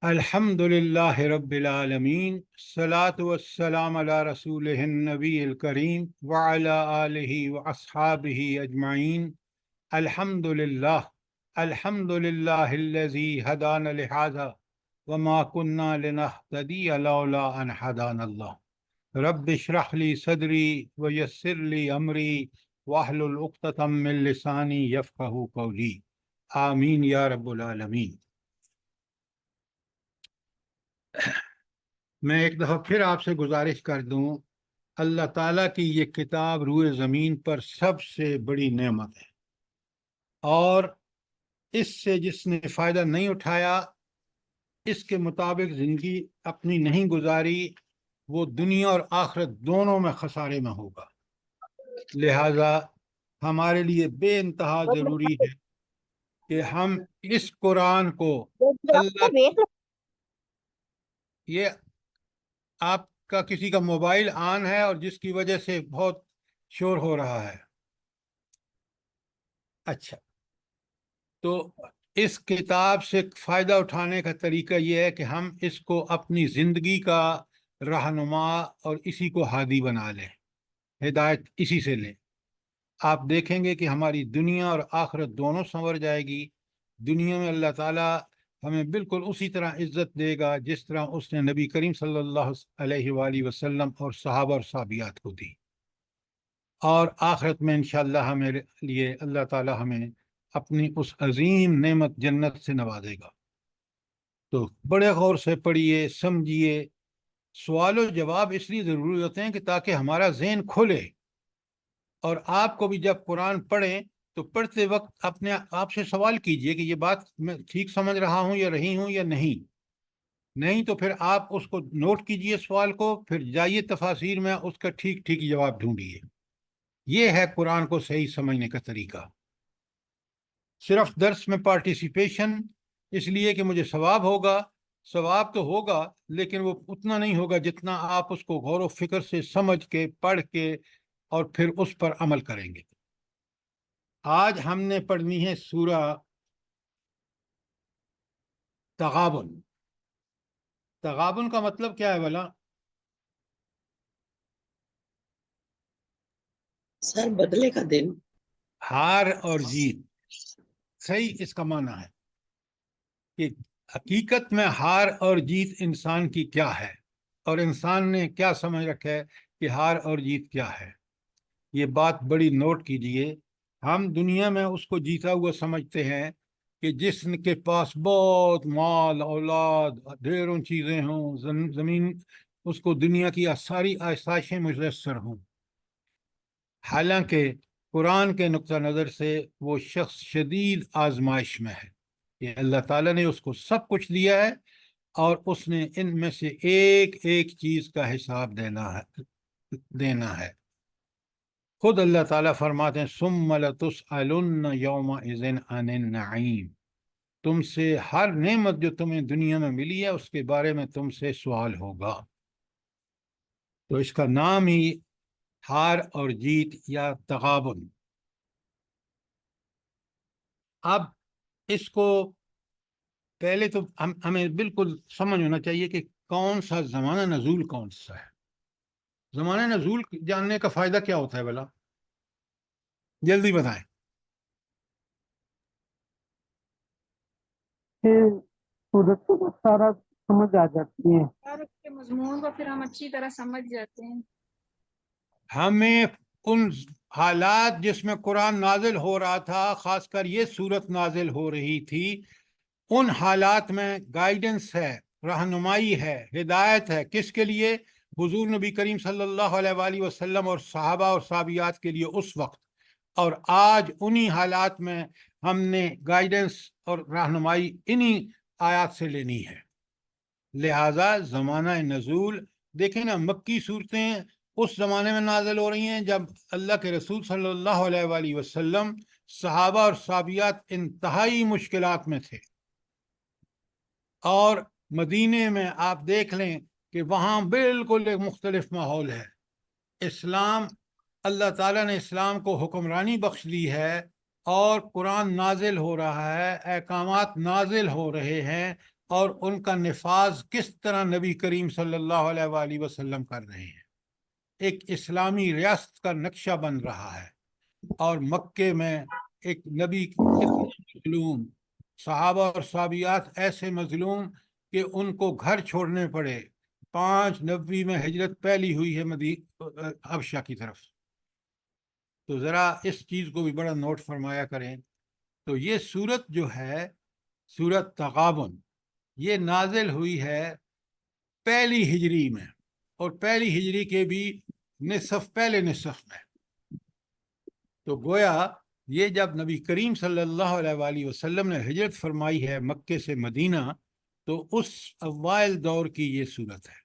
الحمد للہ رب العالمین، الصلاۃ والسلام علی رسولہ النبی الکریم وعلی آلہ واصحابہ اجمعین۔ الحمد للہ الذی ہدانا لہذا وما كنا لنہتدی لولا ان ہدانا اللہ۔ رب اشرح لی صدری ویسر لی امری واحلل عقدۃ من لسانی یفقہوا قولی، آمین یا رب العالمین۔ میں ایک دفعہ پھر آپ سے گزارش کر دوں، اللہ تعالیٰ کی یہ کتاب روئے زمین پر سب سے بڑی نعمت ہے، اور اس سے جس نے فائدہ نہیں اٹھایا، اس کے مطابق زندگی اپنی نہیں گزاری، وہ دنیا اور آخرت دونوں میں خسارے میں ہوگا۔ لہذا ہمارے لیے بے انتہا ضروری ہے کہ ہم اس قرآن کو اللہ یہ آپ کا کسی کا موبائل آن ہے اور جس کی وجہ سے بہت شور ہو رہا ہے۔ اچھا، تو اس کتاب سے فائدہ اٹھانے کا طریقہ یہ ہے کہ ہم اس کو اپنی زندگی کا رہنما اور اسی کو ہادی بنا لیں، ہدایت اسی سے لیں۔ آپ دیکھیں گے کہ ہماری دنیا اور آخرت دونوں سنور جائے گی۔ دنیا میں اللہ تعالیٰ ہمیں بالکل اسی طرح عزت دے گا جس طرح اس نے نبی کریم صلی اللہ علیہ وآلہ وسلم اور صحابہ اور صحابیات کو دی، اور آخرت میں انشاءاللہ ہمیں لیے اللہ تعالیٰ ہمیں اپنی اس عظیم نعمت جنت سے نوازے گا۔ تو بڑے غور سے پڑھیے، سمجھیے۔ سوال و جواب اس لیے ضروری ہوتے ہیں کہ تاکہ ہمارا ذہن کھلے، اور آپ کو بھی جب قرآن پڑھیں تو پڑھتے وقت اپنے آپ سے سوال کیجئے کہ یہ بات میں ٹھیک سمجھ رہا ہوں یا رہی ہوں یا نہیں تو پھر آپ اس کو نوٹ کیجئے سوال کو، پھر جائیے تفاسیر میں اس کا ٹھیک جواب ڈھونڈیے۔ یہ ہے قرآن کو صحیح سمجھنے کا طریقہ۔ صرف درس میں پارٹیسپیشن اس لیے کہ مجھے ثواب ہوگا، ثواب تو ہوگا لیکن وہ اتنا نہیں ہوگا جتنا آپ اس کو غور و فکر سے سمجھ کے پڑھ کے اور پھر اس پر عمل کریں گے۔ آج ہم نے پڑھنی ہے سورہ تغابن۔ تغابن کا مطلب کیا ہے بھلا؟ سر بدلے کا دن، ہار اور جیت۔ صحیح اس کا معنی ہے کہ حقیقت میں ہار اور جیت انسان کی کیا ہے، اور انسان نے کیا سمجھ رکھا ہے کہ ہار اور جیت کیا ہے۔ یہ بات بڑی نوٹ کیجئے۔ ہم دنیا میں اس کو جیتا ہوا سمجھتے ہیں کہ جس کے پاس بہت مال، اولاد، ڈھیروں چیزیں ہوں، زمین، اس کو دنیا کی ساری آسائشیں میسر ہوں۔ حالانکہ قرآن کے نقطہ نظر سے وہ شخص شدید آزمائش میں ہے کہ اللہ تعالیٰ نے اس کو سب کچھ دیا ہے، اور اس نے ان میں سے ایک ایک چیز کا حساب دینا ہے۔ خود اللہ تعالیٰ فرماتے ہیں ثم لتسألن یومئذ عن النعیم، تم سے ہر نعمت جو تمہیں دنیا میں ملی ہے اس کے بارے میں تم سے سوال ہوگا۔ تو اس کا نام ہی ہار اور جیت یا تغابن۔ اب اس کو پہلے تو ہمیں بالکل سمجھ ہونا چاہیے کہ کون سا زمانہ نزول کون سا ہے۔ زمانہ نزول جاننے کا فائدہ کیا ہوتا ہے بھلا؟ جلدی بتائیں۔ صورت کو سارا سمجھ آ جاتی ہے اور اس کے مضمون کو پھر ہم اچھی طرح سمجھ جاتے ہیں۔ ہمیں ان حالات جس میں قرآن نازل ہو رہا تھا، خاص کر یہ صورت نازل ہو رہی تھی، ان حالات میں گائیڈنس ہے، رہنمائی ہے، ہدایت ہے۔ کس کے لیے؟ حضور نبی کریم صلی اللہ علیہ وآلہ وسلم اور صحابہ اور صحابیات کے لیے اس وقت، اور آج انہی حالات میں ہم نے گائیڈنس اور رہنمائی انہی آیات سے لینی ہے۔ لہٰذا زمانہ نزول دیکھیں نا، مکی صورتیں اس زمانے میں نازل ہو رہی ہیں جب اللہ کے رسول صلی اللہ علیہ وآلہ وسلم، صحابہ اور صحابیات انتہائی مشکلات میں تھے، اور مدینے میں آپ دیکھ لیں کہ وہاں بالکل ایک مختلف ماحول ہے۔ اسلام، اللہ تعالیٰ نے اسلام کو حکمرانی بخش دی ہے، اور قرآن نازل ہو رہا ہے، احکامات نازل ہو رہے ہیں، اور ان کا نفاذ کس طرح نبی کریم صلی اللہ علیہ وآلہ وسلم کر رہے ہیں۔ ایک اسلامی ریاست کا نقشہ بن رہا ہے، اور مکے میں ایک نبی اتنے مظلوم، صحابہ اور صحابیات ایسے مظلوم کہ ان کو گھر چھوڑنے پڑے۔ 590 میں ہجرت پہلی ہوئی ہے حبشہ کی طرف۔ تو ذرا اس چیز کو بھی بڑا نوٹ فرمایا کریں۔ تو یہ سورت جو ہے، سورت تغابن، یہ نازل ہوئی ہے پہلی ہجری میں، اور پہلی ہجری کے بھی پہلے نصف میں۔ تو گویا یہ جب نبی کریم صلی اللہ علیہ وآلہ وسلم نے ہجرت فرمائی ہے مکے سے مدینہ، تو اس اوائل دور کی یہ صورت ہے۔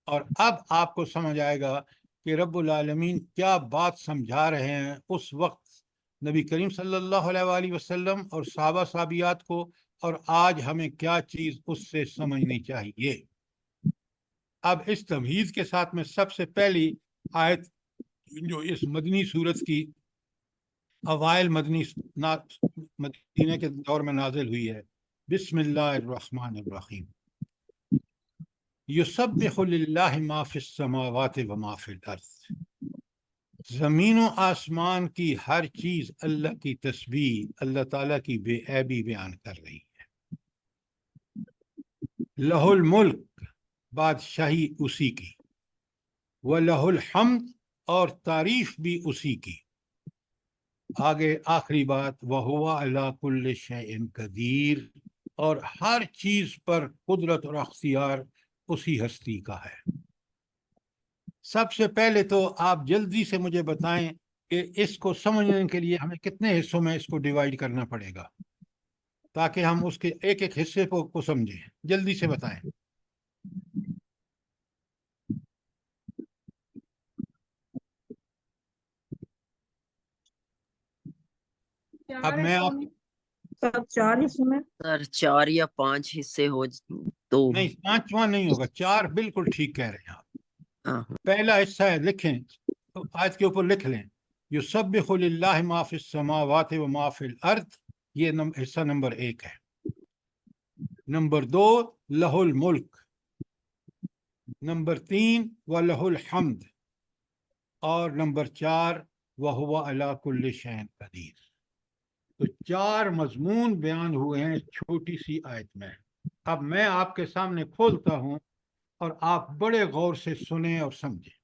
اور اب آپ کو سمجھ آئے گا کہ رب العالمین کیا بات سمجھا رہے ہیں اس وقت نبی کریم صلی اللہ علیہ وآلہ وسلم اور صحابہ صحابیات کو، اور آج ہمیں کیا چیز اس سے سمجھنی چاہیے۔ اب اس تمہیز کے ساتھ میں سب سے پہلی آیت جو اس مدنی صورت کی اوائل مدینہ کے دور میں نازل ہوئی ہے، بسم اللہ الرحمن الرحیم۔ یسبح للہ ما فی السماوات و ما فی الارض، زمین و آسمان کی ہر چیز اللہ کی تسبیح، اللہ تعالیٰ کی بے عیبی بیان کر رہی ہے۔ لہ الملک، بادشاہی اسی کی، وَلَهُ الْحَمْدُ، اور تعریف بھی اسی کی۔ آگے آخری بات، وَهُوَ عَلَىٰ كُلِّ شَيْءٍ قدیر، اور ہر چیز پر قدرت اور اختیار اسی ہستی کا ہے۔ سب سے پہلے تو آپ جلدی سے مجھے بتائیں کہ اس کو سمجھنے کے لیے ہمیں کتنے حصوں میں اس کو ڈیوائیڈ کرنا پڑے گا، تاکہ ہم اس کے ایک ایک حصے کو سمجھیں۔ جلدی سے بتائیں۔ اب میں آپ سب 4 حصوں میں سر 4 یا 5 حصے ہو تو نہیں، 5واں نہیں ہوگا، 4 بالکل ٹھیک کہہ رہے ہیں آپ۔ ہاں، پہلا حصہ ہے، لکھیں آیت کے اوپر لکھ لیں، یسبح للہ ما فی السماوات و ما فی الارض، یہ حصہ نمبر 1 ہے۔ نمبر 2 لہ الملک، نمبر 3 وَلَهُ الحمد، اور نمبر 4 وَهُوَ عَلَىٰ كُلِّ شَيْءٍ قدیر۔ تو 4 مضمون بیان ہوئے ہیں اس چھوٹی سی آیت میں۔ اب میں آپ کے سامنے کھولتا ہوں اور آپ بڑے غور سے سنیں اور سمجھیں۔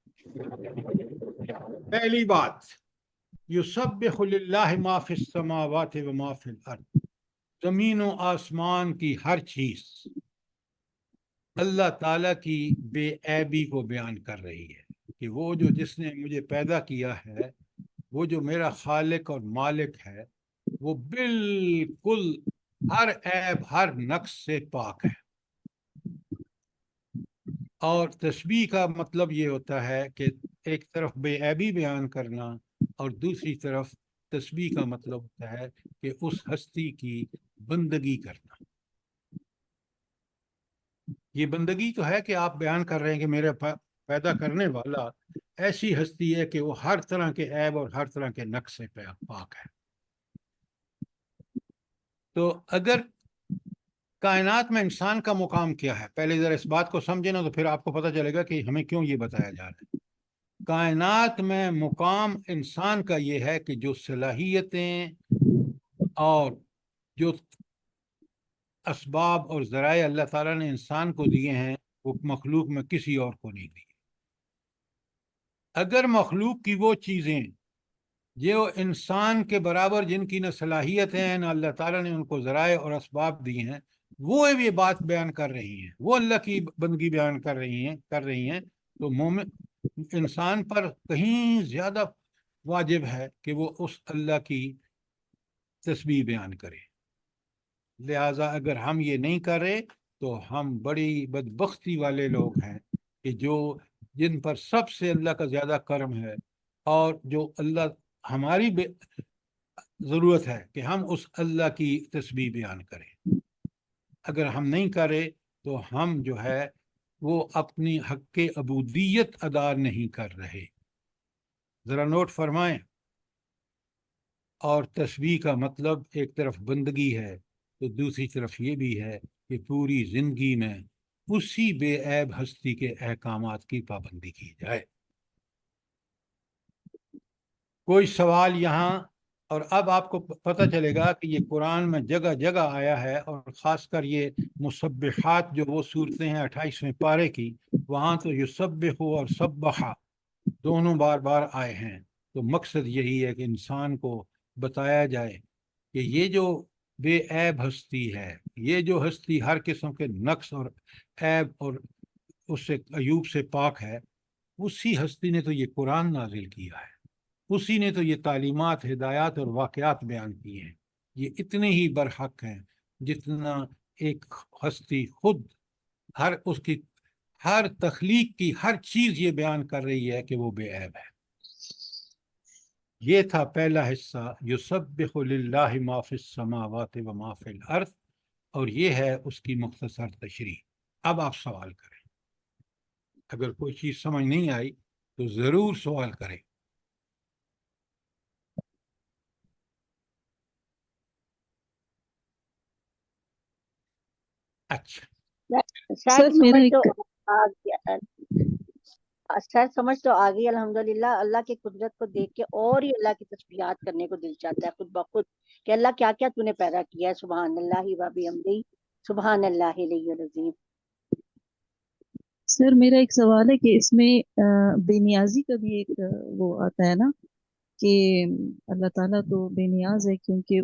پہلی بات، یسبح للہ ما فی السماوات و ما فی الارض، زمین و آسمان کی ہر چیز اللہ تعالیٰ کی بے عیبی کو بیان کر رہی ہے، کہ وہ جو جس نے مجھے پیدا کیا ہے، وہ جو میرا خالق اور مالک ہے، وہ بالکل ہر عیب ہر نقص سے پاک ہے۔ اور تسبیح کا مطلب یہ ہوتا ہے کہ ایک طرف بے عیبی بیان کرنا، اور دوسری طرف تسبیح کا مطلب ہوتا ہے کہ اس ہستی کی بندگی کرنا۔ یہ بندگی تو ہے کہ آپ بیان کر رہے ہیں کہ میرے پیدا کرنے والا ایسی ہستی ہے کہ وہ ہر طرح کے عیب اور ہر طرح کے نقص سے پاک ہے۔ تو اگر کائنات میں انسان کا مقام کیا ہے، پہلے ذرا اس بات کو سمجھیں نا، تو پھر آپ کو پتہ چلے گا کہ ہمیں کیوں یہ بتایا جا رہا ہے۔ کائنات میں مقام انسان کا یہ ہے کہ جو صلاحیتیں اور جو اسباب اور ذرائع اللہ تعالیٰ نے انسان کو دیے ہیں، وہ مخلوق میں کسی اور کو نہیں دی۔ اگر مخلوق کی وہ چیزیں جو انسان کے برابر جن کی نہ صلاحیت ہیں، نہ اللہ تعالیٰ نے ان کو ذرائع اور اسباب دی ہیں، وہ یہ بات بیان کر رہی ہیں، وہ اللہ کی بندگی بیان کر رہی ہیں، تو مومن انسان پر کہیں زیادہ واجب ہے کہ وہ اس اللہ کی تسبیح بیان کرے۔ لہٰذا اگر ہم یہ نہیں کریں تو ہم بڑی بدبختی والے لوگ ہیں، کہ جن پر سب سے اللہ کا زیادہ کرم ہے، اور جو اللہ ہماری ضرورت ہے کہ ہم اس اللہ کی تسبیح بیان کریں۔ اگر ہم نہیں کریں تو ہم جو ہے وہ اپنی حق عبودیت ادا نہیں کر رہے۔ ذرا نوٹ فرمائیں۔ اور تسبیح کا مطلب ایک طرف بندگی ہے، تو دوسری طرف یہ بھی ہے کہ پوری زندگی میں اسی بے عیب ہستی کے احکامات کی پابندی کی جائے۔ کوئی سوال یہاں؟ اور اب آپ کو پتہ چلے گا کہ یہ قرآن میں جگہ جگہ آیا ہے، اور خاص کر یہ مسبحات جو وہ صورتیں ہیں 28ویں پارے کی، وہاں تو یسبح اور سبحا دونوں بار بار آئے ہیں۔ تو مقصد یہی ہے کہ انسان کو بتایا جائے کہ یہ جو بے عیب ہستی ہے، یہ جو ہستی ہر قسم کے نقص اور عیب اور اس سے عیوب سے پاک ہے، اسی ہستی نے تو یہ قرآن نازل کیا ہے، اسی نے تو یہ تعلیمات، ہدایات اور واقعات بیان کیے ہیں۔ یہ اتنے ہی برحق ہیں جتنا ایک ہستی خود اس کی ہر تخلیق کی ہر چیز یہ بیان کر رہی ہے کہ وہ بے عیب ہے۔ یہ تھا پہلا حصہ، یسبح للہ ما فی السماوات و ما فی الارض، اور یہ ہے اس کی مختصر تشریح۔ اب آپ سوال کریں، اگر کوئی چیز سمجھ نہیں آئی تو ضرور سوال کریں۔ اچھا، سر سر میرا سمجھ تو ایک آ گیا، سر سمجھ تو آ گئی الحمدللہ۔ اللہ کی قدرت کو دیکھ کے اور ہی اللہ کی تسبیحات کرنے کو دل چاہتا ہے خود بخود، کہ اللہ کیا کیا تو نے پیدا کیا ہے، سبحان اللہ و بحمدہ، سبحان اللہ العلی العظیم۔ سر میرا ایک سوال ہے کہ اس میں بے نیازی کا بھی ایک وہ آتا ہے نا، کہ اللہ تعالیٰ تو بے نیاز ہے کیونکہ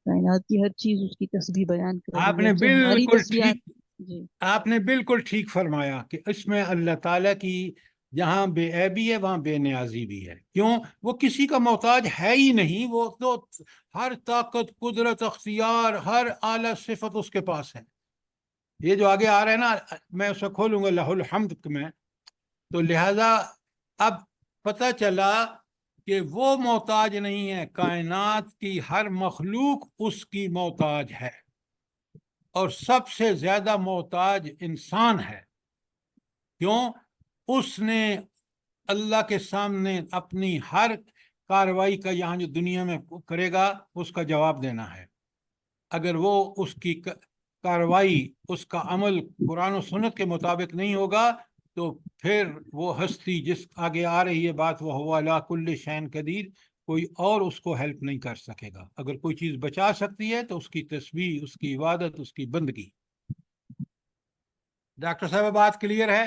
کائنات کی ہر چیز اس کی تسبیح بیان کر آپ رہی ہے، نے تو ہماری بالکل تسبیحات۔ ٹھیک جی آپ نے بالکل ٹھیک فرمایا کہ اس میں اللہ تعالیٰ کی جہاں بے عیبی ہے وہاں بے نیازی بھی ہے۔ کیوں؟ وہ کسی کا محتاج ہے ہی نہیں، وہ تو ہر طاقت، قدرت، اختیار، ہر اعلیٰ صفت اس کے پاس ہے۔ یہ جو آگے آ رہا ہے نا، میں اسے کھولوں گا لہ الحمد میں، تو لہذا اب پتہ چلا کہ وہ محتاج نہیں ہے، کائنات کی ہر مخلوق اس کی محتاج ہے، اور سب سے زیادہ محتاج انسان ہے۔ کیوں؟ اس نے اللہ کے سامنے اپنی ہر کاروائی کا یہاں جو دنیا میں کرے گا اس کا جواب دینا ہے۔ اگر وہ اس کی کاروائی، اس کا عمل قرآن و سنت کے مطابق نہیں ہوگا تو پھر وہ ہستی جس آگے آ رہی ہے بات، وہ هو علی کل شیء قدیر، کوئی اور اس کو ہیلپ نہیں کر سکے گا۔ اگر کوئی چیز بچا سکتی ہے تو اس کی تسبیح، اس کی عبادت، اس کی بندگی۔ ڈاکٹر صاحب بات کلیئر ہے؟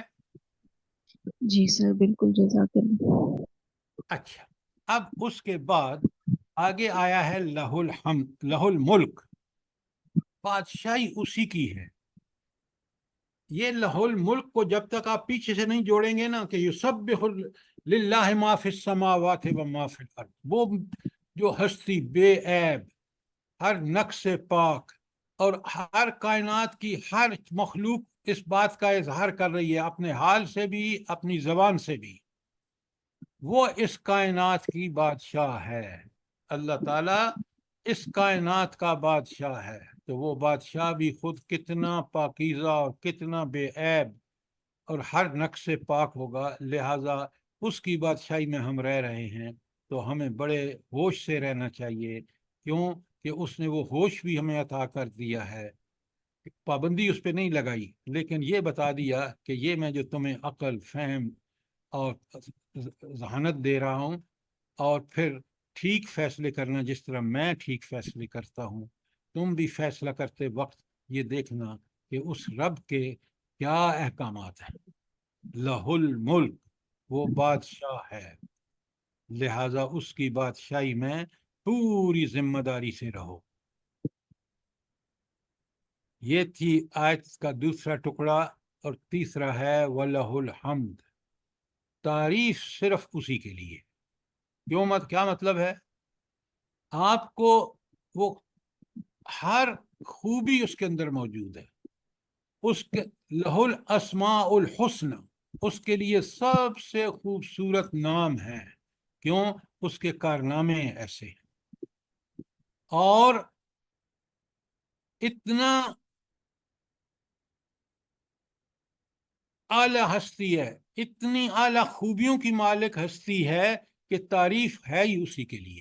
جی سر، بالکل، جزاک اللہ۔ اچھا، اب اس کے بعد آگے آیا ہے لہ الحمد، لہ الملک، بادشاہی اسی کی ہے۔ یہ لہ الملک کو جب تک آپ پیچھے سے نہیں جوڑیں گے نا کہ یسبح للہ ما فی السماوات و ما فی الارض، وہ جو ہستی بے عیب، ہر نقص سے پاک، اور ہر کائنات کی ہر مخلوق اس بات کا اظہار کر رہی ہے اپنے حال سے بھی، اپنی زبان سے بھی، وہ اس کائنات کی بادشاہ ہے۔ اللہ تعالیٰ اس کائنات کا بادشاہ ہے، تو وہ بادشاہ بھی خود کتنا پاکیزہ اور کتنا بے عیب اور ہر نقص سے پاک ہوگا، لہٰذا اس کی بادشاہی میں ہم رہ رہے ہیں تو ہمیں بڑے ہوش سے رہنا چاہیے۔ کیوں کہ اس نے وہ ہوش بھی ہمیں عطا کر دیا ہے، پابندی اس پہ نہیں لگائی، لیکن یہ بتا دیا کہ یہ میں جو تمہیں عقل، فہم اور ذہانت دے رہا ہوں، اور پھر ٹھیک فیصلے کرنا جس طرح میں ٹھیک فیصلے کرتا ہوں، تم بھی فیصلہ کرتے وقت یہ دیکھنا کہ اس رب کے کیا احکامات ہیں۔ لہ الملک، وہ بادشاہ ہے، لہٰذا اس کی بادشاہی میں پوری ذمہ داری سے رہو۔ یہ تھی آیت کا دوسرا ٹکڑا، اور تیسرا ہے وَلَهُ الْحَمْدُ، تعریف صرف اسی کے لیے۔ کیا مطلب ہے؟ آپ کو وہ ہر خوبی اس کے اندر موجود ہے، اس کے لہ الاسماء الحسنى، اس کے لیے سب سے خوبصورت نام ہے۔ کیوں؟ اس کے کارنامے ایسے ہیں، اور اتنا اعلی ہستی ہے، اتنی اعلی خوبیوں کی مالک ہستی ہے کہ تعریف ہے ہی اسی کے لیے۔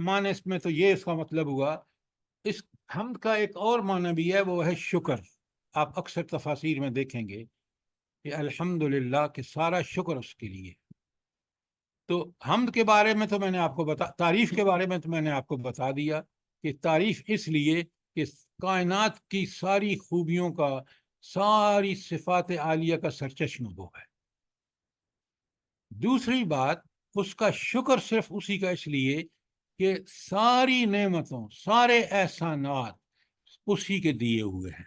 معنی اس میں تو یہ اس کا مطلب ہوا. اس حمد کا ایک اور معنی بھی ہے، وہ ہے شکر. آپ اکثر تفاسیر میں دیکھیں گے کہ الحمدللہ کہ سارا شکر اس کے لیے. تو حمد کے بارے میں تو میں نے آپ کو تعریف کے بارے میں تو میں نے آپ کو بتا دیا کہ تعریف اس لیے کہ کائنات کی ساری خوبیوں کا، ساری صفات عالیہ کا سرچشمہ وہ ہے. دوسری بات، اس کا شکر صرف اسی کا اس لیے کہ ساری نعمتوں، سارے احسانات اسی کے دیے ہوئے ہیں.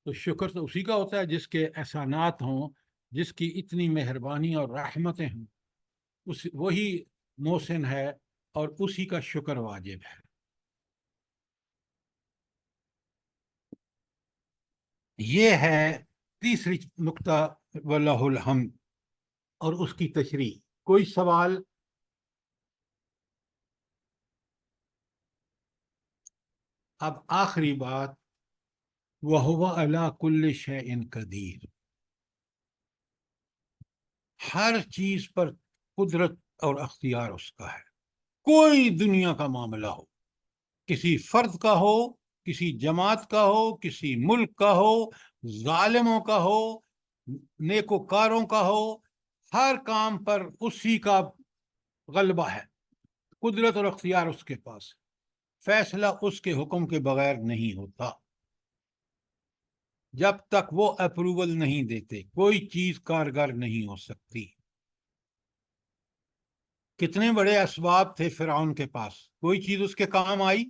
تو شکر تو اسی کا ہوتا ہے جس کے احسانات ہوں، جس کی اتنی مہربانی اور رحمتیں ہوں، وہی محسن ہے اور اسی کا شکر واجب ہے. یہ ہے تیسری نقطہ، وَلَهُ الْحَمْدُ، اور اس کی تشریح. کوئی سوال؟ اب آخری بات، وَهُوَ عَلَى كُلِّ شَيْءٍ قَدِيرٌ. ہر چیز پر قدرت اور اختیار اس کا ہے. کوئی دنیا کا معاملہ ہو، کسی فرد کا ہو، کسی جماعت کا ہو، کسی ملک کا ہو، ظالموں کا ہو، نیکوکاروں کا ہو، ہر کام پر اسی کا غلبہ ہے. قدرت اور اختیار اس کے پاس ہے. فیصلہ اس کے حکم کے بغیر نہیں ہوتا. جب تک وہ اپروول نہیں دیتے کوئی چیز کارگر نہیں ہو سکتی. کتنے بڑے اسباب تھے فرعون کے پاس، کوئی چیز اس کے کام آئی؟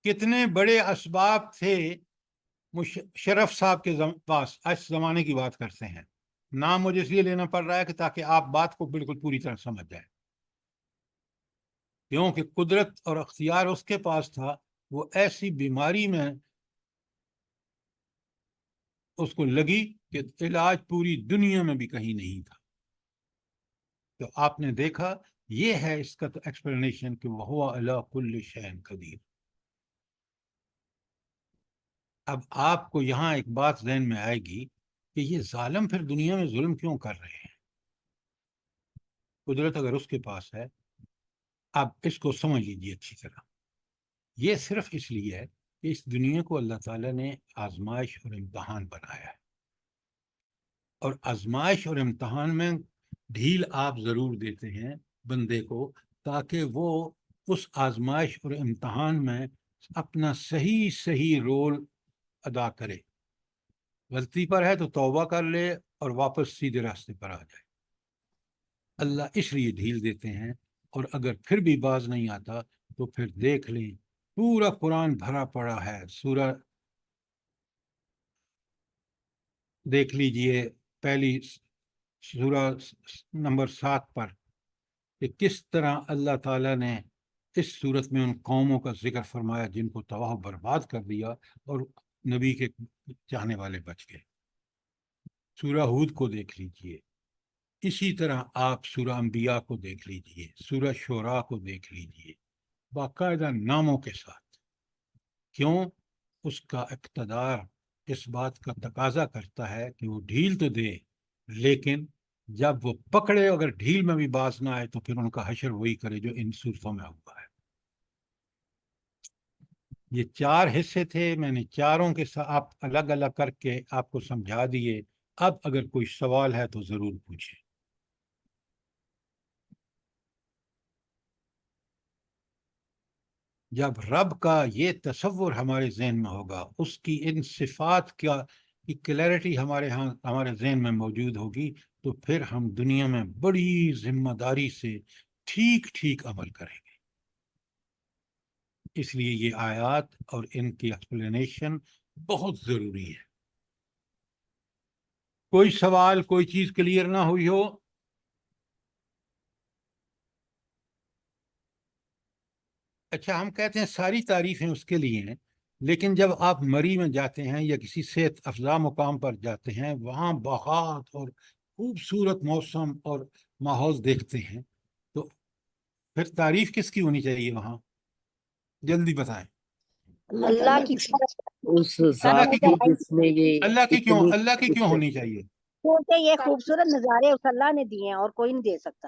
کتنے بڑے اسباب تھے شرف صاحب کے پاس، اس زمانے کی بات کرتے ہیں. نام مجھے اس لیے لینا پڑ رہا ہے کہ تاکہ آپ بات کو بالکل پوری طرح سمجھ جائیں. کیونکہ قدرت اور اختیار اس کے پاس تھا. وہ ایسی بیماری میں اس کو لگی کہ علاج پوری دنیا میں بھی کہیں نہیں تھا. تو آپ نے دیکھا، یہ ہے اس کا ایکسپلینیشن کہ وَهُوَ عَلَى كُلِّ شَيْءٍ قَدِيرٌ. اب آپ کو یہاں ایک بات ذہن میں آئے گی کہ یہ ظالم پھر دنیا میں ظلم کیوں کر رہے ہیں؟ قدرت اگر اس کے پاس ہے، آپ اس کو سمجھ لیجیے اچھی طرح. یہ صرف اس لیے ہے کہ اس دنیا کو اللہ تعالیٰ نے آزمائش اور امتحان بنایا ہے. اور آزمائش اور امتحان میں ڈھیل آپ ضرور دیتے ہیں بندے کو، تاکہ وہ اس آزمائش اور امتحان میں اپنا صحیح رول ادا کرے. غلطی پر ہے تو توبہ کر لے اور واپس سیدھے راستے پر آ جائے. اللہ اس لیے ڈھیل دیتے ہیں. اور اگر پھر بھی باز نہیں آتا تو پھر دیکھ لیں، پورا قرآن بھرا پڑا ہے. سورہ دیکھ لیجئے، پہلی سورہ نمبر 7 پر، کہ کس طرح اللہ تعالیٰ نے اس صورت میں ان قوموں کا ذکر فرمایا جن کو تباہ و برباد کر دیا اور نبی کے چاہنے والے بچ گئے. سورہ ہود کو دیکھ لیجئے. اسی طرح آپ سورہ انبیاء کو دیکھ لیجئے، سورہ شعراء کو دیکھ لیجئے، باقاعدہ ناموں کے ساتھ. کیوں؟ اس کا اقتدار اس بات کا تقاضا کرتا ہے کہ وہ ڈھیل تو دے، لیکن جب وہ پکڑے اگر ڈھیل میں بھی باز نہ آئے تو پھر ان کا حشر وہی کرے جو ان صورتوں میں ہوا ہے. یہ 4 حصے تھے، میں نے چاروں کے ساتھ آپ الگ الگ کر کے آپ کو سمجھا دیے. اب اگر کوئی سوال ہے تو ضرور پوچھیں. جب رب کا یہ تصور ہمارے ذہن میں ہوگا، اس کی ان صفات کی کلیئرٹی ہمارے ذہن میں موجود ہوگی، تو پھر ہم دنیا میں بڑی ذمہ داری سے ٹھیک عمل کریں گے. اس لیے یہ آیات اور ان کی ایکسپلینیشن بہت ضروری ہے. کوئی سوال، کوئی چیز کلیئر نہ ہوئی ہو؟ اچھا، ہم کہتے ہیں ساری تعریفیں اس کے لیے ہیں، لیکن جب آپ مری میں جاتے ہیں یا کسی صحت افزا مقام پر جاتے ہیں، وہاں باغات اور خوبصورت موسم اور ماحول دیکھتے ہیں، تو پھر تعریف کس کی ہونی چاہیے وہاں؟ جلدی بتائیں. اللہ کی اس اللہ ذات کی کی کیوں؟ جس نے یہ اللہ کی کیوں ہونی چاہیے؟ کیونکہ یہ خوبصورت نظارے اس اللہ نے دیے ہیں اور کوئی نہیں دے سکتا.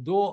2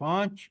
5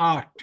8,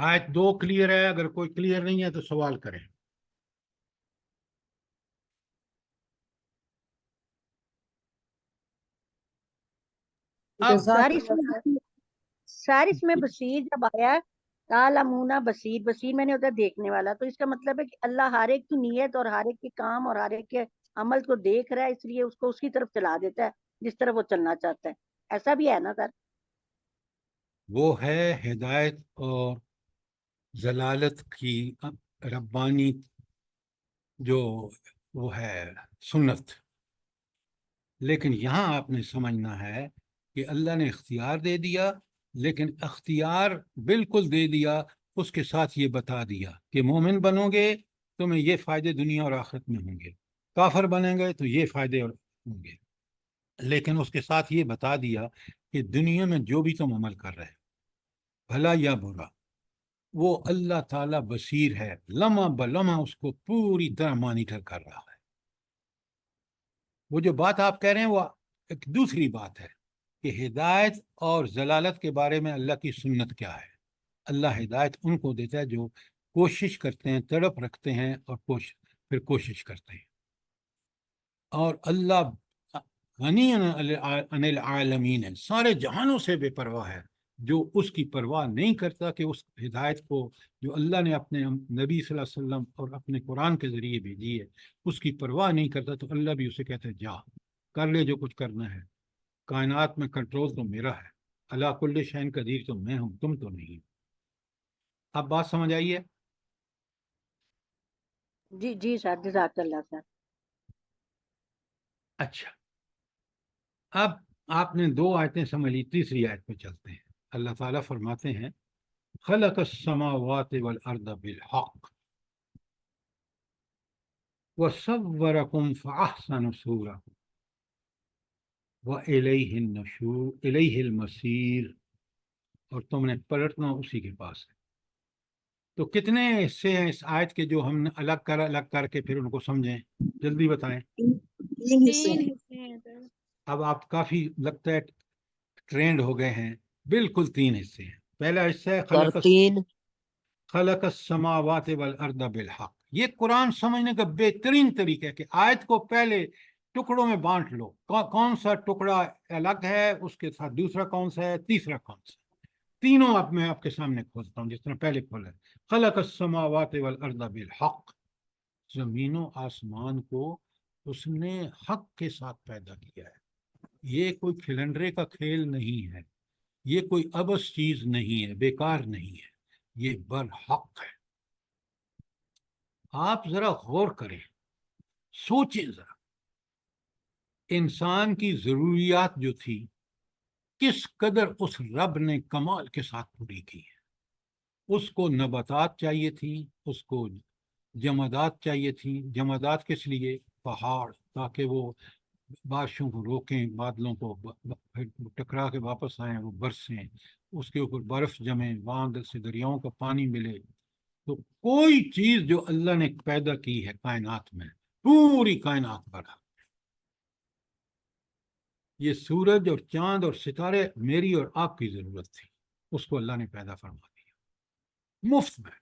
آیت 2 کلیئر ہے؟ اگر کوئی کلیئر نہیں ہے تو سوال کریں۔ اب سر اس میں بصیر جب آیا ہے تعلمون بصیر، بصیر میں نے ادھر دیکھنے والا، تو اس کا مطلب ہے کہ اللہ ہر ایک کی نیت اور ہر ایک کے کام اور ہر ایک کے عمل کو دیکھ رہا ہے، اس لیے اس کو اس کی طرف چلا دیتا ہے جس طرف وہ چلنا چاہتا ہے۔ ایسا بھی ہے نا سر؟ وہ ہے ہدایت اور ضلالت کی ربانی جو وہ ہے سنت، لیکن یہاں آپ نے سمجھنا ہے کہ اللہ نے اختیار دے دیا، لیکن اختیار بالکل دے دیا، اس کے ساتھ یہ بتا دیا کہ مومن بنو گے تمہیں یہ فائدے دنیا اور آخرت میں ہوں گے، کافر بنیں گے تو یہ فائدے ہوں گے، لیکن اس کے ساتھ یہ بتا دیا کہ دنیا میں جو بھی تم عمل کر رہے بھلا یا برا، وہ اللہ تعالیٰ بصیر ہے، لمحہ بلمحہ اس کو پوری طرح مانیٹر کر رہا ہے۔ وہ جو بات آپ کہہ رہے ہیں وہ ایک دوسری بات ہے کہ ہدایت اور ضلالت کے بارے میں اللہ کی سنت کیا ہے۔ اللہ ہدایت ان کو دیتا ہے جو کوشش کرتے ہیں، تڑپ رکھتے ہیں اور پھر کوشش کرتے ہیں، اور اللہ غنی عن العالمین ہے، سارے جہانوں سے بے پرواہ ہے، جو اس کی پرواہ نہیں کرتا کہ اس ہدایت کو جو اللہ نے اپنے نبی صلی اللہ علیہ وسلم اور اپنے قرآن کے ذریعے بھیجی ہے اس کی پرواہ نہیں کرتا، تو اللہ بھی اسے کہتا ہے جا کر لے جو کچھ کرنا ہے، کائنات میں کنٹرول تو میرا ہے، اللہ کل شین قدیر تو میں ہوں، تم تو نہیں۔ اب بات سمجھ آئی ہے؟ جی جی سر، جزاک اللہ سر۔ اچھا، اب آپ نے 2 آیتیں سمجھ لی، تیسری آیت پہ چلتے ہیں۔ اللہ تعالیٰ فرماتے ہیں خلق السماوات والارض بالحق وصورکم فاحسن صورکم وإلیہ النشور الیہ المصیر، اور تم نے پلٹنا اسی کے پاس ہے۔ تو کتنے حصے ہیں اس آیت کے جو ہم نے الگ کر کے پھر ان کو سمجھیں؟ جلدی بتائیں۔ 3 حصے ہیں سر۔ اب آپ کافی لگتا ہے ٹرینڈ ہو گئے ہیں، بالکل 3 حصے ہیں۔ پہلا حصہ ہے سر 3 خلق السماوات والارض بالحق۔ یہ قرآن سمجھنے کا بہترین طریقہ ہے کہ آیت کو پہلے ٹکڑوں میں بانٹ لو، کون سا ٹکڑا الگ ہے، اس کے ساتھ دوسرا کون سا ہے، تیسرا کون سا ہے، تینوں اب میں آپ کے سامنے کھولتا ہوں جس طرح پہلے کھولا ہے۔ خلق السماوات والارض بالحق، زمین و آسمان کو اس نے حق کے ساتھ پیدا کیا ہے، یہ کوئی کھلنڈرے کا کھیل نہیں ہے، یہ کوئی ابس چیز نہیں ہے، بیکار نہیں ہے، یہ برحق ہے۔ آپ ذرا غور کریں، سوچیں ذرا، انسان کی ضروریات جو تھی کس قدر اس رب نے کمال کے ساتھ پوری کی ہے۔ اس کو نباتات چاہیے تھی، اس کو جمادات چاہیے تھی۔ جمادات کس لیے؟ پہاڑ، تاکہ وہ بارشوں کو روکیں، بادلوں کو ٹکرا کے واپس آئیں، وہ برسیں، اس کے اوپر برف جمے، باندھ سے دریاؤں کا پانی ملے۔ تو کوئی چیز جو اللہ نے پیدا کی ہے کائنات میں، پوری کائنات پر، یہ سورج اور چاند اور ستارے میری اور آپ کی ضرورت تھی، اس کو اللہ نے پیدا فرما دیا مفت میں۔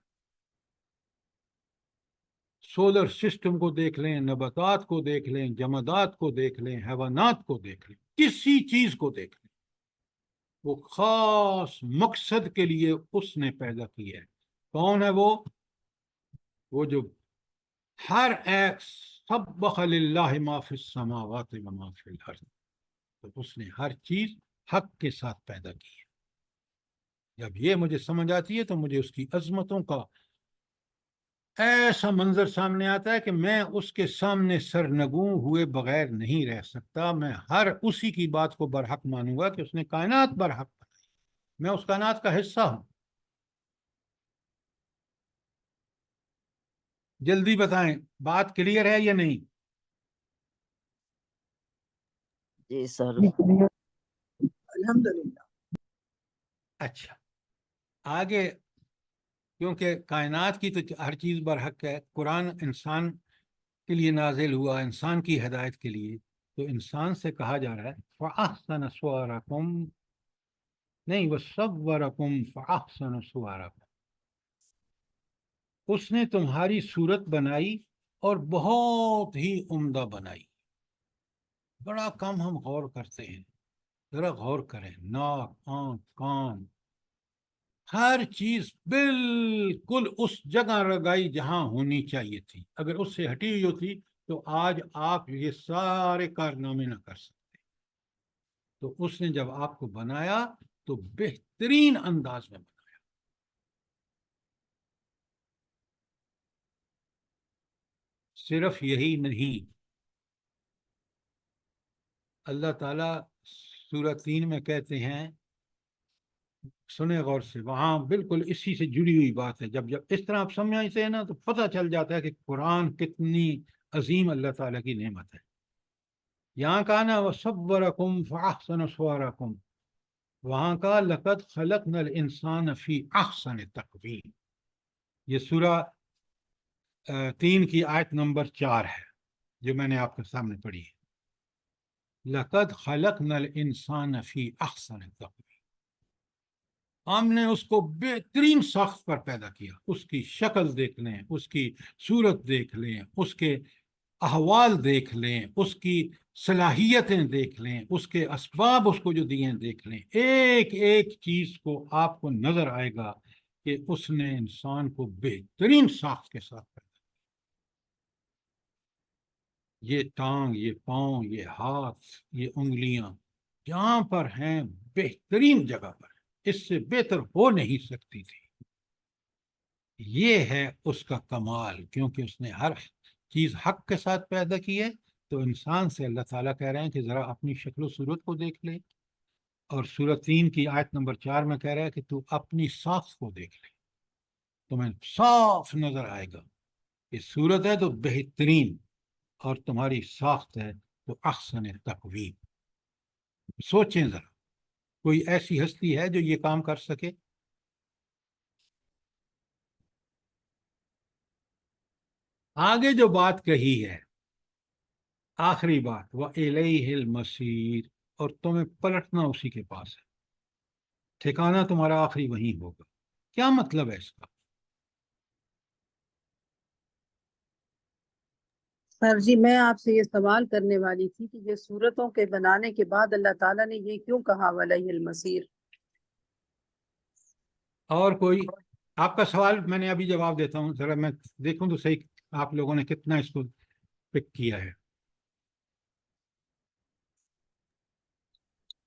سولر سسٹم کو دیکھ لیں، نباتات کو دیکھ لیں، جمادات کو دیکھ لیں، حیوانات کو دیکھ لیں، کسی چیز کو دیکھ لیں، وہ خاص مقصد کے لیے اس نے پیدا کیا ہے۔ کون ہے وہ جو ہر ایک سبح للہ ما فی السماوات و ما فی الارض، تو اس نے ہر چیز حق کے ساتھ پیدا کی ہے۔ جب یہ مجھے سمجھ آتی ہے تو مجھے اس کی عظمتوں کا ایسا منظر سامنے آتا ہے کہ میں اس کے سامنے سرنگوں ہوئے بغیر نہیں رہ سکتا۔ میں ہر اسی کی بات کو برحق مانوں گا کہ اس نے کائنات برحق بنائی، میں اس کائنات کا حصہ ہوں۔ جلدی بتائیں، بات کلیئر ہے یا نہیں؟ جی سر۔ الحمدللہ۔ اچھا، آگے، کیونکہ کائنات کی تو ہر چیز برحق ہے، قرآن انسان کے لیے نازل ہوا، انسان کی ہدایت کے لیے، تو انسان سے کہا جا رہا ہے فَأَحْسَنَ صُوَرَكُمْ، نہیں، وَصَوَّرَكُمْ فَأَحْسَنَ صُوَرَكُمْ، اس نے تمہاری صورت بنائی اور بہت ہی عمدہ بنائی. بڑا کم ہم غور کرتے ہیں. ذرا غور کریں، ناک، آنکھ، کان، ہر چیز بالکل اس جگہ لگائی جہاں ہونی چاہیے تھی. اگر اس سے ہٹی ہوئی ہوتی تو آج آپ یہ سارے کارنامے نہ کر سکتے. تو اس نے جب آپ کو بنایا تو بہترین انداز میں بنایا. صرف یہی نہیں، اللہ تعالیٰ سورہ 3 میں کہتے ہیں، سنیں غور سے، وہاں بالکل اسی سے جڑی ہوئی بات ہے. جب اس طرح آپ سمجھتے ہیں نا تو پتہ چل جاتا ہے کہ قرآن کتنی عظیم اللہ تعالیٰ کی نعمت ہے. یہاں کا نا وَصَوَّرَكُمْ فَأَحْسَنَ صُوَرَكُمْ، وہاں کا لَقَدْ خَلَقْنَا الْإِنسَانَ فِي أَحْسَنِ تَقْوِيمٍ. یہ سورہ 3 کی آیت نمبر 4 ہے جو میں نے آپ کے سامنے پڑھی ہے. لَقَدْ خَلَقْنَا الْإِنسَانَ فِي أَحْسَنِ تَقْوِيمٍ. ہم نے اس کو بہترین ساخت پر پیدا کیا. اس کی شکل دیکھ لیں، اس کی صورت دیکھ لیں، اس کے احوال دیکھ لیں، اس کی صلاحیتیں دیکھ لیں، اس کے اسباب اس کو جو دیے ہیں دیکھ لیں. ایک ایک چیز کو آپ کو نظر آئے گا کہ اس نے انسان کو بہترین ساخت کے ساتھ پیدا کیا. یہ ٹانگ، یہ پاؤں، یہ ہاتھ، یہ انگلیاں جہاں پر ہیں بہترین جگہ پر، اس سے بہتر ہو نہیں سکتی تھی. یہ ہے اس کا کمال، کیونکہ اس نے ہر چیز حق کے ساتھ پیدا کی ہے. تو انسان سے اللہ تعالیٰ کہہ رہے ہیں کہ ذرا اپنی شکل و صورت کو دیکھ لے. اور سورہ 3 کی آیت نمبر 4 میں کہہ رہا ہے کہ تو اپنی ساخت کو دیکھ لے، تمہیں صاف نظر آئے گا. یہ صورت ہے تو بہترین، اور تمہاری ساخت ہے تو احسن تقویم. سوچیں ذرا، کوئی ایسی ہستی ہے جو یہ کام کر سکے؟ آگے جو بات کہی ہے، آخری بات، وَإِلَيْهِ الْمَصِيرُ، اور تمہیں پلٹنا اسی کے پاس ہے، ٹھکانہ تمہارا آخری وہیں ہوگا. کیا مطلب ہے اس کا؟ سر جی میں آپ سے یہ سوال کرنے والی تھی کہ یہ صورتوں کے بنانے کے بعد اللہ تعالیٰ نے یہ کیوں کہا وَإِلَيْهِ الْمَصِيرُ؟ اور کوئی آپ کا سوال میں نے ابھی جواب دیتا ہوں، ذرا میں دیکھوں تو صحیح آپ لوگوں نے کتنا اس کو پک کیا ہے.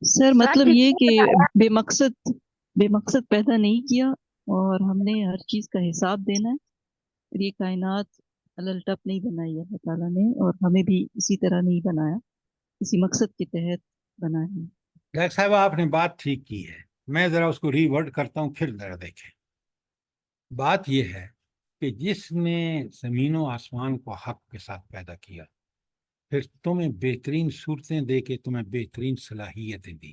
سر مطلب یہ کہ بے مقصد پیدا نہیں کیا، اور ہم نے ہر چیز کا حساب دینا ہے. اور یہ کائنات الٹپ نہیں بنائی ہے اللہ تعالیٰ نے، اور ہمیں بھی اسی طرح نہیں بنایا، کسی مقصد کے تحت بنایا ہے. ڈاکٹر صاحب آپ نے بات ٹھیک کی ہے، میں ذرا اس کو ری ورڈ کرتا ہوں، پھر ذرا دیکھیں. بات یہ ہے کہ جس نے زمین و آسمان کو حق کے ساتھ پیدا کیا، پھر تمہیں بہترین صورتیں دے کے تمہیں بہترین صلاحیتیں دی،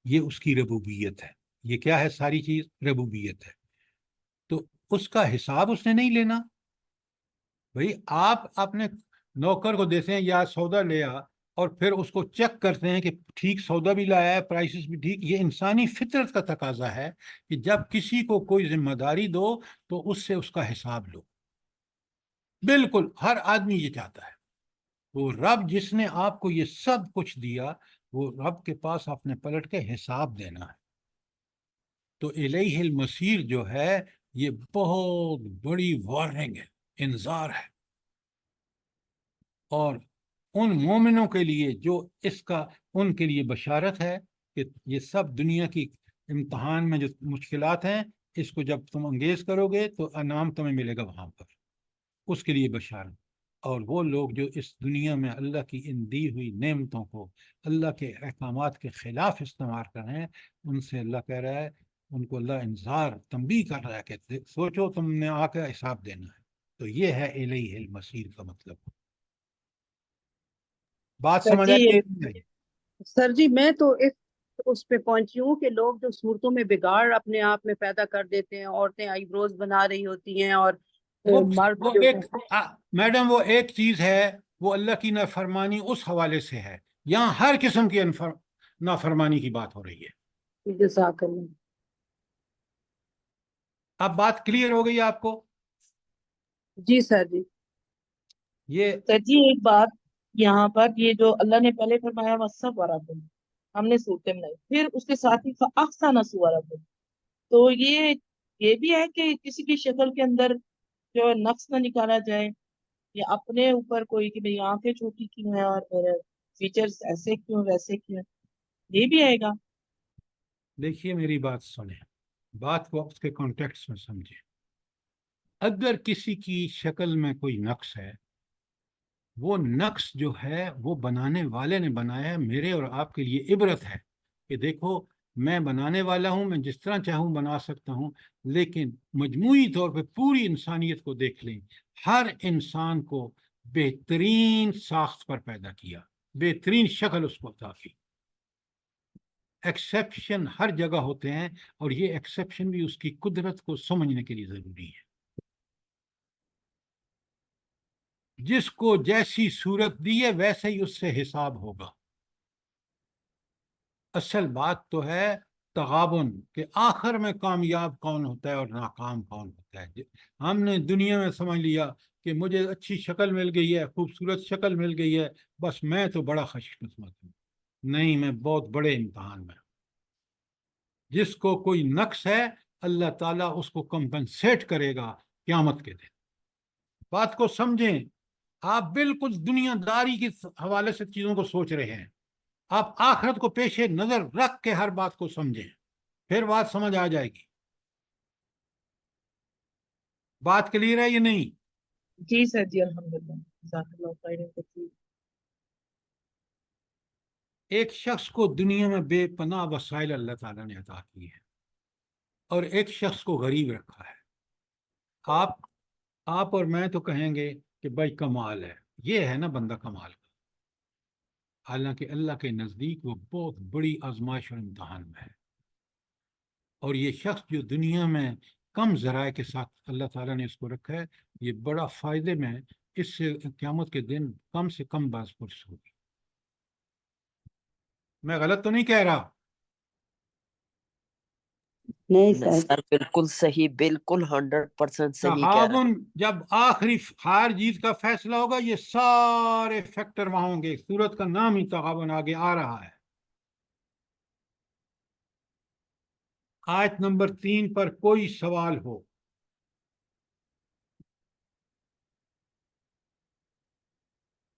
یہ اس کی ربوبیت ہے. یہ کیا ہے؟ ساری چیز ربوبیت ہے. تو اس کا حساب اس نے نہیں لینا. بھئی آپ اپنے نوکر کو دیتے ہیں یا سودا لیا اور پھر اس کو چیک کرتے ہیں کہ ٹھیک سودا بھی لایا ہے، پرائسز بھی ٹھیک. یہ انسانی فطرت کا تقاضا ہے کہ جب کسی کو کوئی ذمہ داری دو تو اس سے اس کا حساب لو. بالکل ہر آدمی یہ چاہتا ہے. وہ رب جس نے آپ کو یہ سب کچھ دیا، وہ رب کے پاس اپنے پلٹ کے حساب دینا ہے. تو الیہ المصیر جو ہے یہ بہت بڑی وارننگ ہے، انذار ہے. اور ان مومنوں کے لیے جو اس کا، ان کے لیے بشارت ہے کہ یہ سب دنیا کی امتحان میں جو مشکلات ہیں، اس کو جب تم انگیز کرو گے تو انعام تمہیں ملے گا وہاں پر، اس کے لیے بشارت. اور وہ لوگ جو اس دنیا میں اللہ کی ان دی ہوئی نعمتوں کو اللہ کے احکامات کے خلاف استعمال کر رہے ہیں، ان سے اللہ کہہ رہا ہے، ان کو اللہ انذار تنبیہ کر رہا ہے کہ سوچو تم نے آ کے حساب دینا ہے. تو یہ ہے الیہ المصیر کا مطلب. بات سر سمجھ جی آئی؟ سر جی میں تو اس پہ پہنچی ہوں کہ لوگ جو صورتوں میں بگاڑ اپنے آپ میں پیدا کر دیتے ہیں، عورتیں آئی بروز بنا رہی ہوتی ہیں، اور مرد وہ جو ایک میڈم وہ ایک چیز ہے، وہ اللہ کی نافرمانی اس حوالے سے ہے. یہاں ہر قسم کی نافرمانی کی بات ہو رہی ہے. جزاک اللہ. اب بات کلیئر ہو گئی آپ کو؟ جی سر جی. یہ سر جی ایک بات یہاں پر، یہ جو اللہ نے پہلے فرمایا وَالصَّبْرَ وَالرَّبُّ، ہم نے صورتیں بنائی، پھر اس کے ساتھ ہی فَأَحْسَنَ صُوَرَكُمْ، تو یہ بھی ہے کہ کسی کی شکل کے اندر جو نقص نہ نکالا جائے، یا اپنے اوپر کوئی کہ بھئی آنکھیں چھوٹی کیوں ہیں اور فیچرز ایسے کیوں ویسے کیوں، یہ بھی آئے گا. دیکھیے میری بات سنیں، بات کو اس کے کانٹیکس میں سمجھیں. اگر کسی کی شکل میں کوئی نقص ہے، وہ نقص جو ہے وہ بنانے والے نے بنایا ہے، میرے اور آپ کے لیے عبرت ہے کہ دیکھو میں بنانے والا ہوں، میں جس طرح چاہوں بنا سکتا ہوں، لیکن مجموعی طور پہ پوری انسانیت کو دیکھ لیں، ہر انسان کو بہترین ساخت پر پیدا کیا، بہترین شکل اس کو عطا کی. ایکسیپشن ہر جگہ ہوتے ہیں، اور یہ ایکسیپشن بھی اس کی قدرت کو سمجھنے کے لیے ضروری ہے. جس کو جیسی صورت دی ہے ویسے ہی اس سے حساب ہوگا. اصل بات تو ہے تغابن، کہ آخر میں کامیاب کون ہوتا ہے اور ناکام کون ہوتا ہے. ہم نے دنیا میں سمجھ لیا کہ مجھے اچھی شکل مل گئی ہے، خوبصورت شکل مل گئی ہے، بس میں تو بڑا خوش قسمت ہوں. نہیں، میں بہت بڑے امتحان میں ہوں. جس کو کوئی نقص ہے اللہ تعالیٰ اس کو کمپنسیٹ کرے گا قیامت کے دن. بات کو سمجھیں. آپ بالکل دنیا داری کے حوالے سے چیزوں کو سوچ رہے ہیں، آپ آخرت کو پیش نظر رکھ کے ہر بات کو سمجھیں، پھر بات سمجھ آ جائے گی. بات کلیئر ہے یا نہیں؟ جی سر جی الحمدللہ، جزاک اللہ خیر کثیر. ایک شخص کو دنیا میں بے پناہ وسائل اللہ تعالیٰ نے عطا کی ہے، اور ایک شخص کو غریب رکھا ہے. آپ اور میں تو کہیں گے کہ بھائی کمال ہے، یہ ہے نا بندہ کمال کا. حالانکہ اللہ کے نزدیک وہ بہت بڑی آزمائش اور امتحان میں ہے. اور یہ شخص جو دنیا میں کم ذرائع کے ساتھ اللہ تعالیٰ نے اس کو رکھا ہے، یہ بڑا فائدے میں، اس سے قیامت کے دن کم سے کم باز پرس ہوگی. میں غلط تو نہیں کہہ رہا؟ نہیں نہیں سر. سر، بالکل صحیح، بالکل 100% صحیح کہہ رہا. تغابن جب آخری ہر چیز کا فیصلہ ہوگا، یہ سارے فیکٹر وہاں ہوں گے. سورت کا نام ہی تغابن آگے آ رہا ہے. آیت نمبر 3 پر کوئی سوال ہو؟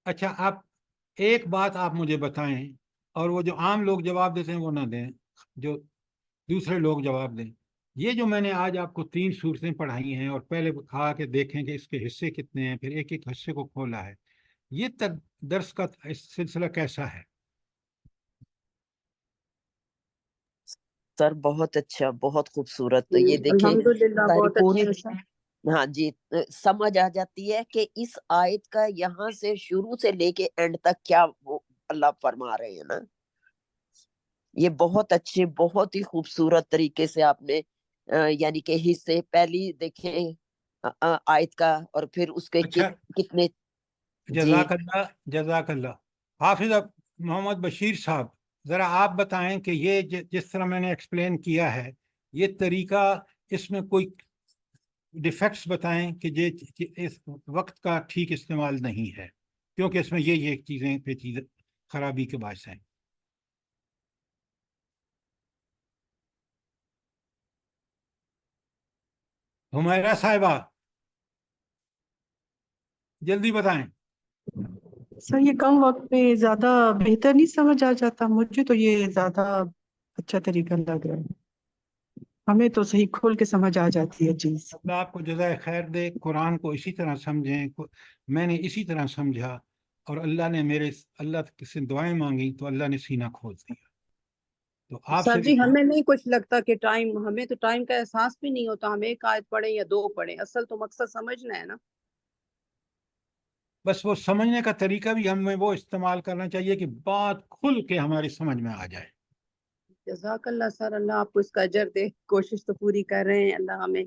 اچھا، آپ ایک بات آپ مجھے بتائیں، اور وہ جو عام لوگ جواب دیتے ہیں وہ نہ دیں، جو دوسرے لوگ جواب دیں. یہ جو میں نے آج آپ کو 3 صورتیں پڑھائی ہیں، اور پہلے کہا کہ دیکھیں کہ اس کے حصے کتنے ہیں، پھر ایک ایک حصے کو کھولا ہے، یہ درس کا سلسلہ کیسا ہے؟ سر بہت اچھا، بہت خوبصورت. تو یہ دیکھیں الحمدللہ ساری بہت پوری، اچھا سر. ہاں جی، سمجھ آ جاتی ہے کہ اس آیت کا یہاں سے شروع سے لے کے اینڈ تک کیا وہ اللہ فرما رہے ہیں نا. یہ بہت اچھے، بہت ہی خوبصورت طریقے سے آپ نے یعنی کہ حصے پہلی دیکھیں آیت کا، اور پھر اس کے اچھا، کتنے. جی جزاک اللہ، جزاک اللہ. حافظ محمد بشیر صاحب، ذرا آپ بتائیں کہ یہ جس طرح میں نے ایکسپلین کیا ہے، یہ طریقہ، اس میں کوئی ڈیفیکٹس بتائیں کہ یہ اس وقت کا ٹھیک استعمال نہیں ہے، کیونکہ اس میں یہ چیزیں پیچیدہ خرابی کے باعث ہیں. حمیرہ صاحبہ جلدی بتائیں. سر یہ کم وقت میں زیادہ بہتر نہیں سمجھ آ جاتا؟ مجھے تو یہ زیادہ اچھا طریقہ لگ رہا ہے، ہمیں تو صحیح کھول کے سمجھ آ جاتی ہے چیز. اللہ آپ کو جزائے خیر دے. قرآن کو اسی طرح سمجھیں، میں نے اسی طرح سمجھا، اور اللہ نے اللہ سے دعائیں مانگی تو اللہ نے سینہ کھول دیا. تو آپ سر سے جی بھی ہمیں نہیں کچھ لگتا کہ ہمیں تو ٹائم کا احساس بھی نہیں ہوتا، ہم ایک آیت پڑھیں یا 2 پڑھیں، اصل تو مقصد سمجھنا ہے نا. بس وہ سمجھنے کا طریقہ بھی ہمیں وہ استعمال کرنا چاہیے کہ بات کھل کے ہماری سمجھ میں آ جائے. جزاک اللہ سر، اللہ آپ کو اس کا اجر دے. کوشش تو پوری کر رہے ہیں، اللہ ہمیں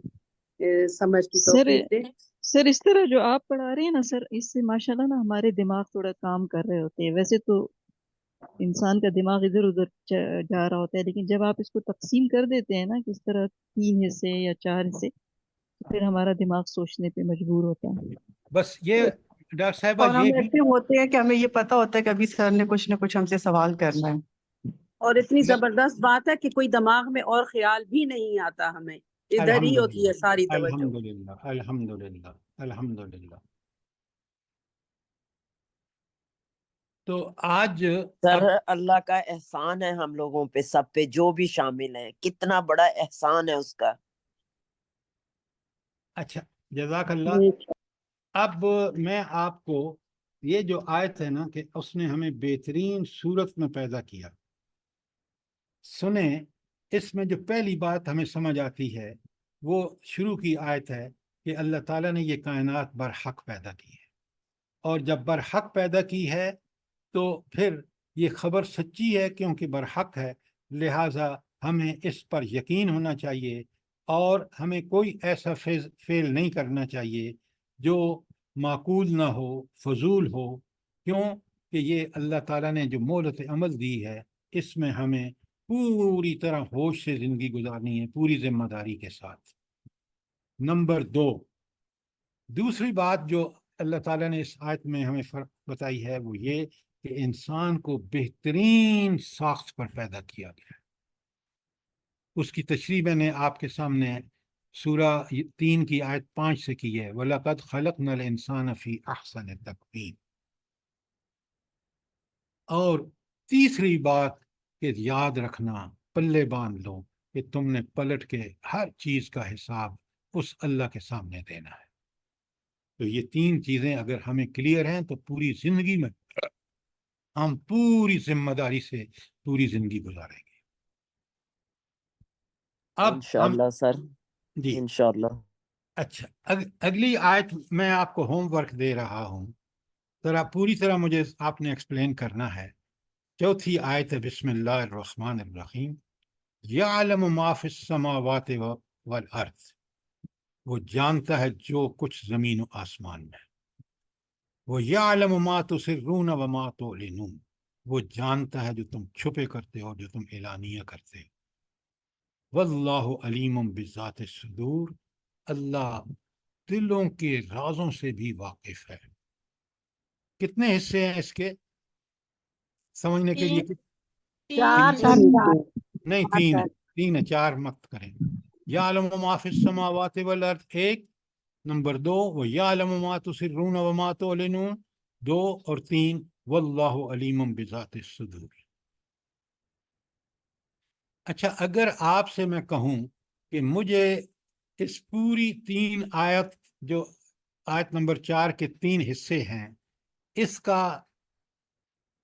سمجھ کی سر توفیق دے. سر اس طرح جو آپ پڑھا رہے ہیں نا سر، اس سے ماشاءاللہ نا ہمارے دماغ تھوڑا کام کر رہے ہوتے ہیں. ویسے تو انسان کا دماغ ادھر ادھر جا رہا ہوتا ہے، لیکن جب آپ اس کو تقسیم کر دیتے ہیں نا کس طرح 3 حصے یا 4 حصے، پھر ہمارا دماغ سوچنے پہ مجبور ہوتا ہے. بس یہ ڈاکٹر صاحبہ اور ہم یہ بھی ایسے ہوتے ہیں کہ ہمیں یہ پتا ہوتا ہے کہ ابھی سر نے کچھ نہ کچھ ہم سے سوال کرنا ہے. اور اتنی زبردست بات ہے کہ کوئی دماغ میں اور خیال بھی نہیں آتا ہمیں، ادھر ہی ہوتی ہے ساری توجہ. الحمدللہ الحمدللہ الحمدللہ. تو آج سر اب اللہ کا احسان ہے ہم لوگوں پہ، سب پہ جو بھی شامل ہیں، کتنا بڑا احسان ہے اس کا. اچھا جزاک اللہ. اب میں آپ کو یہ جو آیت ہے نا کہ اس نے ہمیں بہترین صورت میں پیدا کیا، سنیں اس میں جو پہلی بات ہمیں سمجھ آتی ہے وہ شروع کی آیت ہے کہ اللہ تعالیٰ نے یہ کائنات برحق پیدا کی ہے، اور جب برحق پیدا کی ہے تو پھر یہ خبر سچی ہے کیونکہ برحق ہے، لہٰذا ہمیں اس پر یقین ہونا چاہیے اور ہمیں کوئی ایسا فعل نہیں کرنا چاہیے جو معقول نہ ہو، فضول ہو. کیوں کہ یہ اللہ تعالیٰ نے جو مہلت عمل دی ہے اس میں ہمیں پوری طرح ہوش سے زندگی گزارنی ہے، پوری ذمہ داری کے ساتھ. نمبر 2، دوسری بات جو اللہ تعالیٰ نے اس آیت میں ہمیں فرق بتائی ہے وہ یہ کہ انسان کو بہترین ساخت پر پیدا کیا گیا ہے. اس کی تشریح میں نے آپ کے سامنے سورہ 3 کی آیت 5 سے کی ہے، وَلَقَدْ خَلَقْنَا الْإِنسَانَ فِي أَحْسَنِ تَقْوِيمٍ. اور تیسری بات کہ یاد رکھنا، پلے باندھ لو کہ تم نے پلٹ کے ہر چیز کا حساب اس اللہ کے سامنے دینا ہے. تو یہ 3 چیزیں اگر ہمیں کلیئر ہیں تو پوری زندگی میں ہم پوری ذمہ داری سے پوری زندگی گزاریں گے. اب ہم انشاءاللہ سر، جی انشاءاللہ. اچھا اگلی آیت میں آپ کو ہوم ورک دے رہا ہوں، ذرا پوری طرح مجھے آپ نے ایکسپلین کرنا ہے. چوتھی آیت ہے، بسم اللہ الرحمن الرحیم. یعلم ما فی السماوات والارض، وہ جانتا ہے جو کچھ زمین و آسمان میں. وہ یعلم ما تسرون وما تعلنون، وہ جانتا ہے جو تم چھپے کرتے ہو، جو تم اعلانیہ کرتے ہو. واللہ علیم بذات الصدور، اللہ دلوں کے رازوں سے بھی واقف ہے. کتنے حصے ہیں اس کے سمجھنے کے لیے؟ چار تین؟ سر، چار. نہیں، تین ہے، 4 مت کریں. یعلم ما فی السماوات والارض 1، نمبر 2 وہ یعلم ما تسرون وما تعلنون 2، اور 3 واللہ علیم بذات الصدور. اچھا اگر آپ سے میں کہوں کہ مجھے اس پوری 3 آیت جو آیت نمبر 4 کے 3 حصے ہیں اس کا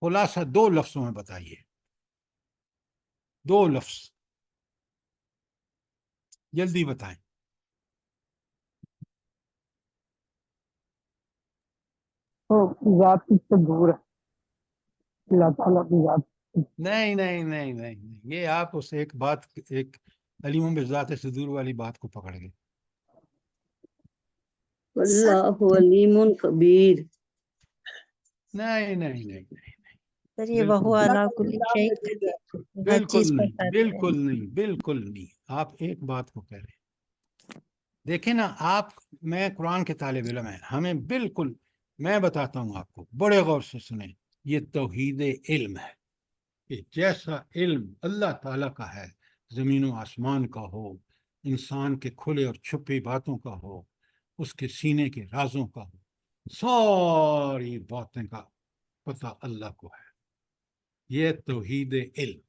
خلاصہ 2 لفظوں میں بتائیے، 2 لفظ جلدی بتائیں. ذات سے دور ہے اللہ تعالیٰ کی ذات. نہیں نہیں نہیں نہیں نہیں، یہ آپ اس ایک بات، ایک علیم بذات صدور والی بات کو پکڑ گئے. اللہ علیم خبیر. نہیں نہیں نہیں نہیں، سر یہ وہو علا کل شیء ہر بالکل چیز پر نہیں، قادر ہے. بالکل نہیں، بالکل نہیں. آپ ایک بات کو کہہ رہے ہیں، دیکھیں نا آپ، میں قرآن کے طالب علم ہیں، ہمیں بالکل، میں بتاتا ہوں آپ کو، بڑے غور سے سنیں. یہ توحید علم ہے کہ جیسا علم اللہ تعالیٰ کا ہے، زمین و آسمان کا ہو، انسان کے کھلے اور چھپی باتوں کا ہو، اس کے سینے کے رازوں کا ہو، ساری باتیں کا پتہ اللہ کو ہے. یہ توحید علم.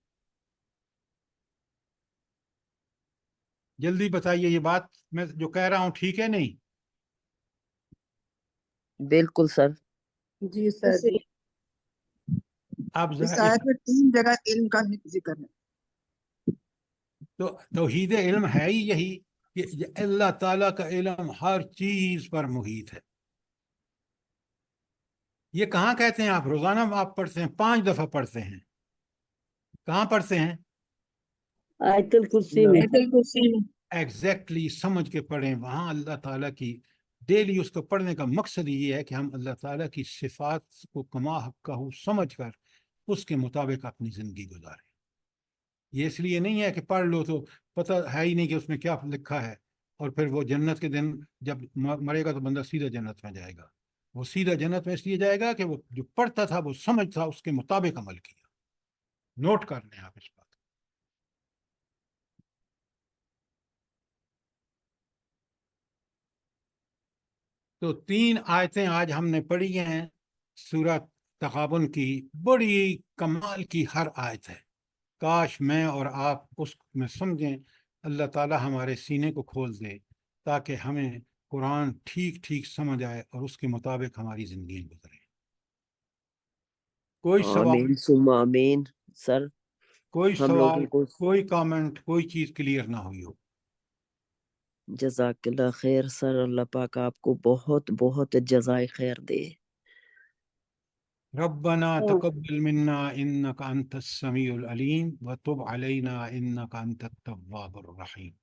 جلدی بتائیے یہ بات میں جو کہہ رہا ہوں ٹھیک ہے نہیں؟ بالکل سر. جی سر جی. آپ اس ذرا آیت میں 3 جگہ علم کا ذکر ہے. تو توحید علم ہے ہی یہی کہ اللہ تعالیٰ کا علم ہر چیز پر محیط ہے. یہ کہاں کہتے ہیں آپ؟ روزانہ آپ پڑھتے ہیں، 5 دفعہ پڑھتے ہیں. کہاں پڑھتے ہیں؟ آیت الکرسی میں. ایگزیکٹلی سمجھ کے پڑھیں. وہاں اللہ تعالیٰ کی ڈیلی اس کو پڑھنے کا مقصد یہ ہے کہ ہم اللہ تعالیٰ کی صفات کو کما حقہ سمجھ کر اس کے مطابق اپنی زندگی گزاریں. یہ اس لیے نہیں ہے کہ پڑھ لو تو پتہ ہے ہی نہیں کہ اس میں کیا لکھا ہے اور پھر وہ جنت کے دن جب مرے گا تو بندہ سیدھا جنت میں جائے گا. وہ سیدھا جنت میں اس لیے جائے گا کہ وہ جو پڑھتا تھا وہ سمجھتا، اس کے مطابق عمل کیا. نوٹ کر لیں آپ اس بات. تو 3 آیتیں آج ہم نے پڑھی ہیں سورہ تغابن کی. بڑی کمال کی ہر آیت ہے. کاش میں اور آپ اس میں سمجھیں. اللہ تعالی ہمارے سینے کو کھول دے تاکہ ہمیں قرآن ٹھیک ٹھیک سمجھ آئے اور اس کے مطابق ہماری زندگی گزرے. کوئی سوال، آمین ثم آمین. سر کوئی ہم سوال، لوگوں کو کوئی کامنٹ، کوئی چیز کلیئر نہ ہوئی ہو؟ جزاک اللہ خیر سر. اللہ پاک آپ کو بہت بہت جزائے خیر دے. ربنا تقبل منا انك انت السميع العليم وتب علينا انك انت التواب الرحيم.